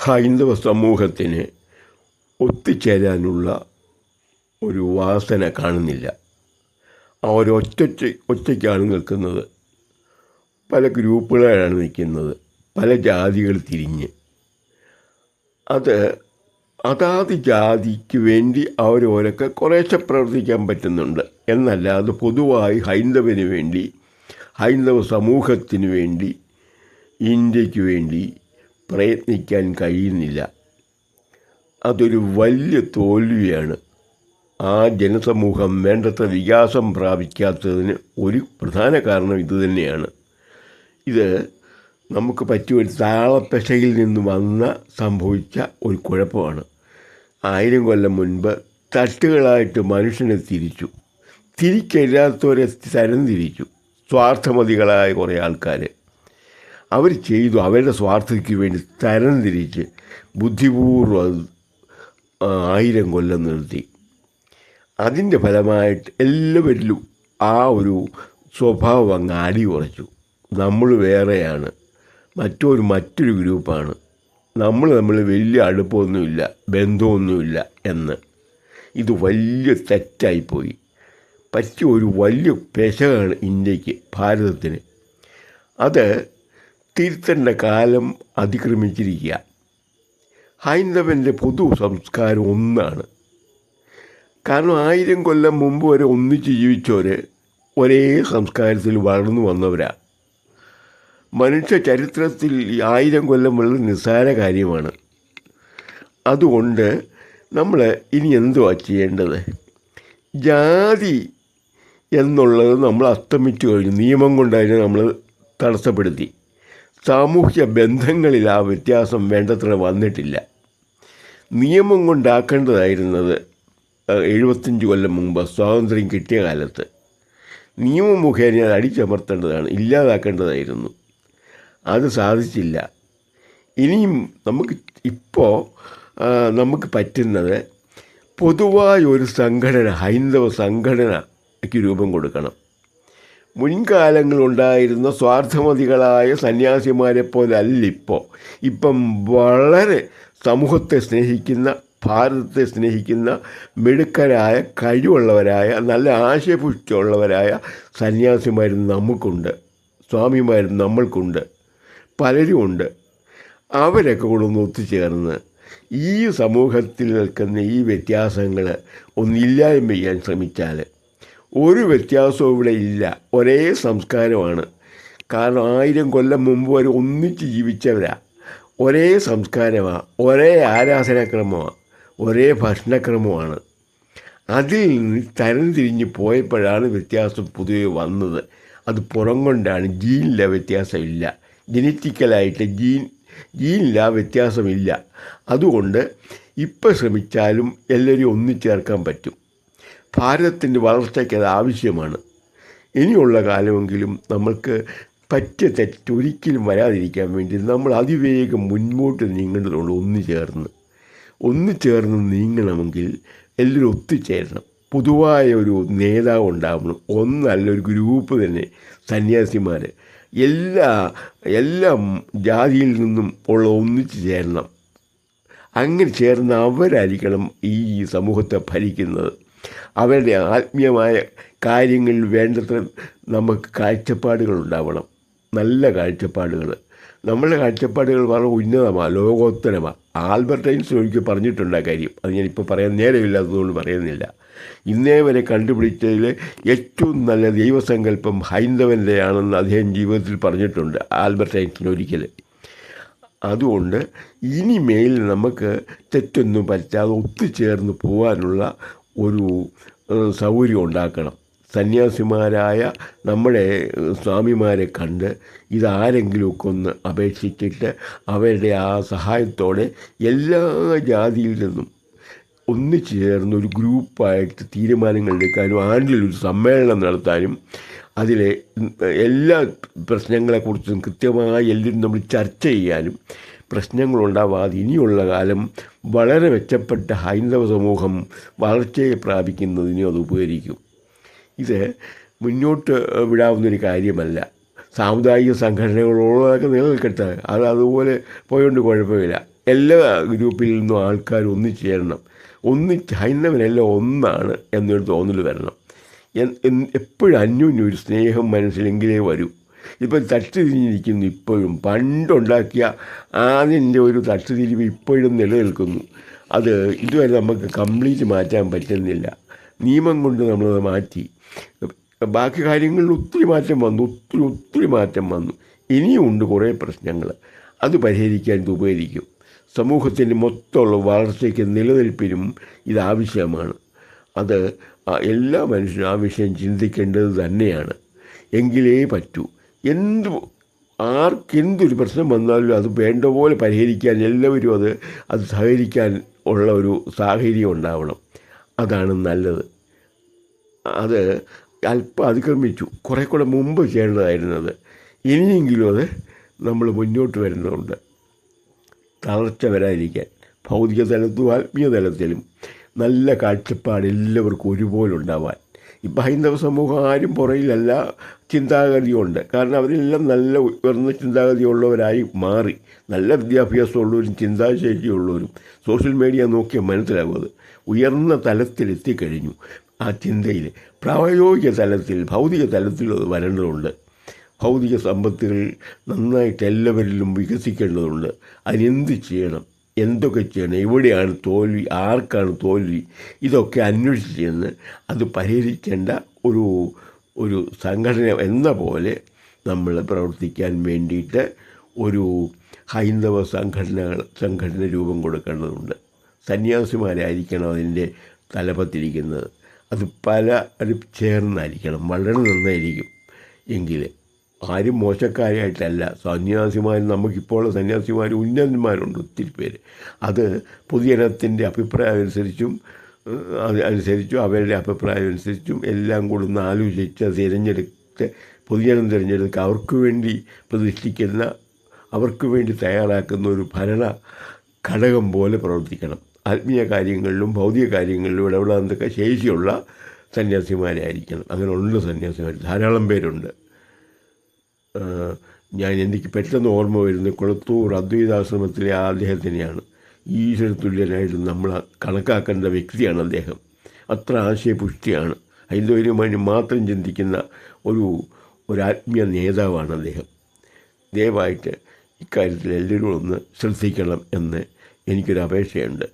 ഹൈന്ദവ സമൂഹത്തിന് ഒത്തുചേരാനുള്ള ഒരു വാസന കാണുന്നില്ല. ഒറ്റയ്ക്കാണ് നിൽക്കുന്നത്. പല ഗ്രൂപ്പുകളാണ് നിൽക്കുന്നത്, പല ജാതികൾ തിരിഞ്ഞ്. അതാത് ജാതിക്ക് വേണ്ടി അവരോരൊക്കെ കുറേശ്ശെ പ്രവർത്തിക്കാൻ പറ്റുന്നുണ്ട് എന്നല്ലാതെ പൊതുവായി ഹൈന്ദവന് വേണ്ടി, ഹൈന്ദവ സമൂഹത്തിന് വേണ്ടി, ഇന്ത്യക്ക് വേണ്ടി പ്രയത്നിക്കാൻ കഴിയുന്നില്ല. അതൊരു വലിയ തോൽവിയാണ്. ആ ജനസമൂഹം വേണ്ടത്ര വികാസം പ്രാപിക്കാത്തതിന് ഒരു പ്രധാന കാരണം ഇതുതന്നെയാണ്. ഇത് നമുക്ക് പറ്റിയ ഒരു താളപ്പെശയിൽ നിന്ന് സംഭവിച്ച ഒരു കുഴപ്പമാണ്. 1000 കൊല്ലം മുൻപ് തട്ടുകളായിട്ട് മനുഷ്യനെ തിരിച്ചല്ലാത്തവരെ തരംതിരിച്ചു. സ്വാർത്ഥമതികളായ കുറേ ആൾക്കാർ അവർ ചെയ്തു. അവരുടെ സ്വാർത്ഥതയ്ക്ക് വേണ്ടി തരംതിരിച്ച് ബുദ്ധിപൂർവ്വം 1000 കൊല്ലം നിർത്തി. അതിൻ്റെ ഫലമായിട്ട് എല്ലാവരിലും ആ ഒരു സ്വഭാവം അങ്ങ് അടിയുറച്ചു. നമ്മൾ വേറെയാണ്, മറ്റൊരു ഗ്രൂപ്പാണ്, നമ്മൾ വലിയ അടുപ്പമൊന്നുമില്ല, ബന്ധമൊന്നുമില്ല എന്ന്. ഇത് വലിയ തെറ്റായിപ്പോയി. പറ്റിയ ഒരു വലിയ പെശകാണ് ഇന്ത്യക്ക്, ഭാരതത്തിന്. അത് തിരുത്തേണ്ട കാലം അതിക്രമിച്ചിരിക്കുക. ഹൈന്ദവൻ്റെ പൊതു സംസ്കാരം ഒന്നാണ്. കാരണം 1000 കൊല്ലം മുമ്പ് വരെ ഒന്നിച്ച് ജീവിച്ചവർ ഒരേ സംസ്കാരത്തിൽ വളർന്നു വന്നവരാണ്. മനുഷ്യ ചരിത്രത്തിൽ 1000 കൊല്ലം വളരെ നിസ്സാര കാര്യമാണ്. അതുകൊണ്ട് നമ്മൾ ഇനി എന്തുവാ ചെയ്യേണ്ടത്? ജാതി എന്നുള്ളത് നമ്മൾ അസ്തമിച്ചു കഴിഞ്ഞു. നിയമം കൊണ്ട് അതിനെ നമ്മൾ തടസ്സപ്പെടുത്തി. സാമൂഹ്യ ബന്ധങ്ങളിൽ ആ വ്യത്യാസം വേണ്ടത്ര വന്നിട്ടില്ല. നിയമം കൊണ്ടാക്കേണ്ടതായിരുന്നത് 75 കൊല്ലം മുമ്പ് സ്വാതന്ത്ര്യം കിട്ടിയ കാലത്ത് നിയമം മുഖേന അത് അടിച്ചമർത്തേണ്ടതാണ്, ഇല്ലാതാക്കേണ്ടതായിരുന്നു. അത് സാധിച്ചില്ല. ഇനിയും നമുക്ക് പറ്റുന്നത് പൊതുവായ ഒരു സംഘടന, ഹൈന്ദവ സംഘടനയ്ക്ക് രൂപം കൊടുക്കണം. മുൻകാലങ്ങളുണ്ടായിരുന്ന സ്വാർത്ഥമതികളായ സന്യാസിമാരെ പോലെ അല്ല ഇപ്പം വളരെ സമൂഹത്തെ സ്നേഹിക്കുന്ന, ഭാരതത്തെ സ്നേഹിക്കുന്ന, മിടുക്കരായ, കഴിവുള്ളവരായ, നല്ല ആശയപുഷ്ടിയുള്ളവരായ സന്യാസിമാരും നമുക്കുണ്ട്, സ്വാമിമാരും നമ്മൾക്കുണ്ട്, പലരുമുണ്ട്. അവരൊക്കെ കൂടെ ഒന്ന് ഒത്തുചേർന്ന് ഈ സമൂഹത്തിൽ നിൽക്കുന്ന ഈ വ്യത്യാസങ്ങൾ ഒന്നില്ലായ്മ ചെയ്യാൻ ശ്രമിച്ചാൽ, ഒരു വ്യത്യാസവും ഇവിടെ ഇല്ല, ഒരേ സംസ്കാരമാണ്. കാരണം 1000 കൊല്ലം മുമ്പ് വരെ ഒന്നിച്ച് ജീവിച്ചവരാണ്. ഒരേ സംസ്കാരമാണ്, ഒരേ ആരാധനാക്രമമാണ്, ഒരേ ഭക്ഷണക്രമമാണ്. അതിൽ നിന്ന് തരംതിരിഞ്ഞ് പോയപ്പോഴാണ് വ്യത്യാസം പൊതുവെ വന്നത്. അത് പുറം കൊണ്ടാണ്. ജീനില്ല വ്യത്യാസമില്ല, ജനറ്റിക്കലായിട്ട് ജീനില്ല വ്യത്യാസമില്ല. അതുകൊണ്ട് ഇപ്പം ശ്രമിച്ചാലും എല്ലാവരും ഒന്നിച്ചേർക്കാൻ പറ്റും. ഭാരതത്തിൻ്റെ വളർച്ചയ്ക്ക് അത് ആവശ്യമാണ്. ഇനിയുള്ള കാലമെങ്കിലും നമ്മൾക്ക് പറ്റിയ തെറ്റൊരിക്കലും വരാതിരിക്കാൻ വേണ്ടി നമ്മൾ അതിവേഗം മുൻപോട്ട് നീങ്ങേണ്ടതുകൊണ്ട് ഒന്നുചേർന്ന് നീങ്ങണമെങ്കിൽ എല്ലാവരും ഒത്തുചേരണം. പൊതുവായ ഒരു നേതാവ് ഉണ്ടാവണം. ഒന്നല്ല, ഒരു ഗ്രൂപ്പ് തന്നെ, സന്യാസിമാർ എല്ലാ ജാതിയിൽ നിന്നും ഒന്നിച്ച് ചേരണം. അങ്ങനെ ചേർന്ന് അവരായിരിക്കണം ഈ സമൂഹത്തെ ഭരിക്കുന്നത്. അവരുടെ ആത്മീയമായ കാര്യങ്ങളിൽ വേണ്ടത്ര നമുക്ക് കാഴ്ചപ്പാടുകൾ ഉണ്ടാവണം, നല്ല കാഴ്ചപ്പാടുകൾ. നമ്മളുടെ കാഴ്ചപ്പാടുകൾ വളരെ ഉന്നതമാണ്, ലോകോത്തരമാണ്. ആൽബർട്ട് ഐൻസ്റ്റീൻ ഒരിക്കൽ പറഞ്ഞിട്ടുണ്ട് ആ കാര്യം. അത് ഞാനിപ്പോൾ പറയാൻ നേരമില്ലാത്തതുകൊണ്ട് പറയുന്നില്ല. ഇന്നേ വരെ കണ്ടുപിടിച്ചതിൽ ഏറ്റവും നല്ല ദൈവസങ്കല്പം ഹൈന്ദവൻ്റെയാണെന്ന് അദ്ദേഹം ജീവിതത്തിൽ പറഞ്ഞിട്ടുണ്ട്, ആൽബർട്ട് ഐൻസ്റ്റീൻ ഒരിക്കൽ. അതുകൊണ്ട് ഇനിമേൽ നമുക്ക് തെറ്റൊന്നും പറ്റാതെ ഒത്തുചേർന്ന് പോകാനുള്ള ഒരു സൗകര്യം ഉണ്ടാക്കണം. സന്യാസിമാരായ നമ്മുടെ സ്വാമിമാരെ കണ്ട് ഇതാരെങ്കിലുമൊക്കെ ഒന്ന് അപേക്ഷിച്ചിട്ട് അവരുടെ ആ സഹായത്തോടെ എല്ലാ ജാതിയിൽ നിന്നും ഒന്നിച്ചു ചേർന്ന് ഒരു ഗ്രൂപ്പായിട്ട് തീരുമാനങ്ങൾ എടുക്കാനും, ആണ്ടിലൊരു സമ്മേളനം നടത്താനും, അതിലെ എല്ലാ പ്രശ്നങ്ങളെക്കുറിച്ചും കൃത്യമായി എല്ലാവരും നമ്മൾ ചർച്ച ചെയ്യാനും, പ്രശ്നങ്ങളുണ്ടാവാതെ ഇനിയുള്ള കാലം വളരെ മെച്ചപ്പെട്ട ഹൈന്ദവ സമൂഹം വളർച്ചയെ പ്രാപിക്കുന്നതിനും അത് ഉപകരിക്കും. ഇത് മുന്നോട്ട് വിടാവുന്നൊരു കാര്യമല്ല. സാമുദായിക സംഘടനകളോടൊക്കെ നിലനിൽക്കട്ടെ, അതുപോലെ പോയോണ്ട് കുഴപ്പമില്ല. എല്ലാ ഗ്രൂപ്പിൽ നിന്നും ആൾക്കാർ ഒന്നിച്ചു ചേരണം, ഹൈന്ദവനെല്ലാം ഒന്നാണ് എന്നൊരു തോന്നൽ വരണം. എപ്പോഴും അന്യോന്യം ഒരു സ്നേഹം മനസ്സിലെങ്കിലേ വരൂ. ഇപ്പം തട്ടുതിരിഞ്ഞിരിക്കുന്നു ഇപ്പോഴും. പണ്ടുണ്ടാക്കിയ അതിൻ്റെ ഒരു തട്ടുതിരിവ് ഇപ്പോഴും നിലനിൽക്കുന്നു. അത് ഇതുവരെ നമുക്ക് കംപ്ലീറ്റ് മാറ്റാൻ പറ്റുന്നില്ല. നിയമം കൊണ്ട് നമ്മളത് മാറ്റി. ബാക്കി കാര്യങ്ങളിൽ ഒത്തിരി മാറ്റം വന്നു, ഒത്തിരി മാറ്റം വന്നു. ഇനിയും ഉണ്ട് കുറേ പ്രശ്നങ്ങൾ. അത് പരിഹരിക്കാൻ ഇത് ഉപകരിക്കും. സമൂഹത്തിൻ്റെ മൊത്തമുള്ള വളർച്ചയ്ക്ക് നിലനിൽപ്പിനും ഇതാവശ്യമാണ്. അത് എല്ലാ മനുഷ്യരും ആ വിഷയം ചിന്തിക്കേണ്ടത് തന്നെയാണ്. എങ്കിലേ പറ്റൂ. ആർക്കെന്തൊരു പ്രശ്നം വന്നാലും അത് വേണ്ട പോലെ പരിഹരിക്കാൻ എല്ലാവരും അത് സഹകരിക്കാൻ ഉള്ള ഒരു സാഹചര്യം ഉണ്ടാവണം. അതാണ് നല്ലത്. അത് അല്പം അതിക്രമിച്ചു, കുറേ കൂടെ മുമ്പ് ചെയ്യേണ്ടതായിരുന്നത്. ഇനിയെങ്കിലും അത് നമ്മൾ മുന്നോട്ട് വരുന്നുണ്ട്. തളർച്ച വരാതിരിക്കാൻ ഭൗതിക തലത്തിലും ആത്മീയ തലത്തിലും നല്ല കാഴ്ചപ്പാട് എല്ലാവർക്കും ഒരുപോലെ ഉണ്ടാവാൻ. ഇപ്പം ഹൈന്ദവ സമൂഹം ആരും പുറയിലല്ല, ചിന്താഗതിയുണ്ട്. കാരണം അവരെല്ലാം നല്ല ഉയർന്ന ചിന്താഗതിയുള്ളവരായി മാറി. നല്ല വിദ്യാഭ്യാസമുള്ളവരും ചിന്താശേഷിയുള്ളവരും സോഷ്യൽ മീഡിയ നോക്കിയാൽ മനസ്സിലാകുന്നത് ഉയർന്ന തലത്തിലെത്തിക്കഴിഞ്ഞു. ആ ചിന്തയിൽ പ്രായോഗിക തലത്തിൽ, ഭൗതിക തലത്തിൽ അത് വരേണ്ടതുണ്ട്. ഭൗതിക സമ്പത്തുകൾ നന്നായിട്ട് എല്ലാവരിലും വികസിക്കേണ്ടതുണ്ട്. അതിനെന്ത് ചെയ്യണം, എന്തൊക്കെ ചെയ്യണം, എവിടെയാണ് തോൽവി, ആർക്കാണ് തോൽവി, ഇതൊക്കെ അന്വേഷിച്ച് ചെന്ന് അത് പരിഹരിക്കേണ്ട ഒരു സംഘടന എന്ന പോലെ നമ്മൾ പ്രവർത്തിക്കാൻ വേണ്ടിയിട്ട് ഒരു ഹൈന്ദവ സംഘടന രൂപം കൊടുക്കേണ്ടതുണ്ട്. സന്യാസിമാരായിരിക്കണം അതിൻ്റെ തലപ്പത്തിരിക്കുന്നത്. അത് പലരും ചേർന്നായിരിക്കണം. വളരെ നന്നായിരിക്കും. എങ്കിൽ ആരും മോശക്കാരായിട്ടല്ല. സന്യാസിമാർ, നമുക്കിപ്പോൾ സന്യാസിമാർ ഉന്നതന്മാരുണ്ട് ഒത്തിരി പേര്. അത് പൊതുജനത്തിൻ്റെ അഭിപ്രായം അനുസരിച്ചും അവരുടെ അഭിപ്രായം അനുസരിച്ചും എല്ലാം കൂടെ ഒന്ന് ആലോചിച്ച് തിരഞ്ഞെടുത്ത് പൊതുജനം തിരഞ്ഞെടുക്കുക. അവർക്ക് വേണ്ടി പ്രതിഷ്ഠിക്കുന്ന, അവർക്ക് വേണ്ടി തയ്യാറാക്കുന്ന ഒരു ഭരണ ഘടകം പോലെ പ്രവർത്തിക്കണം. ആത്മീയ കാര്യങ്ങളിലും ഭൗതിക കാര്യങ്ങളിലും ഇടപെടാനൊക്കെ ശേഷിയുള്ള സന്യാസിമാരായിരിക്കണം. അങ്ങനെയുള്ള സന്യാസിമാർ ധാരാളം പേരുണ്ട്. എനിക്ക് പെട്ടെന്ന് ഓർമ്മ വരുന്നത് കുളത്തൂർ അദ്വൈതാശ്രമത്തിലെ അദ്ദേഹത്തിനെയാണ്. ഈശ്വരതുല്യനായിട്ട് നമ്മൾ കണക്കാക്കേണ്ട വ്യക്തിയാണ് അദ്ദേഹം. അത്ര ആശയപുഷ്ടിയാണ്. ഹൈന്ദവരുമായി മാത്രം ചിന്തിക്കുന്ന ഒരു ആത്മീയ നേതാവാണ് അദ്ദേഹം. ദയവായിട്ട് ഇക്കാര്യത്തിൽ എല്ലാവരും ഒന്ന് ശ്രദ്ധിക്കണം എന്ന് എനിക്കൊരു അപേക്ഷയുണ്ട്.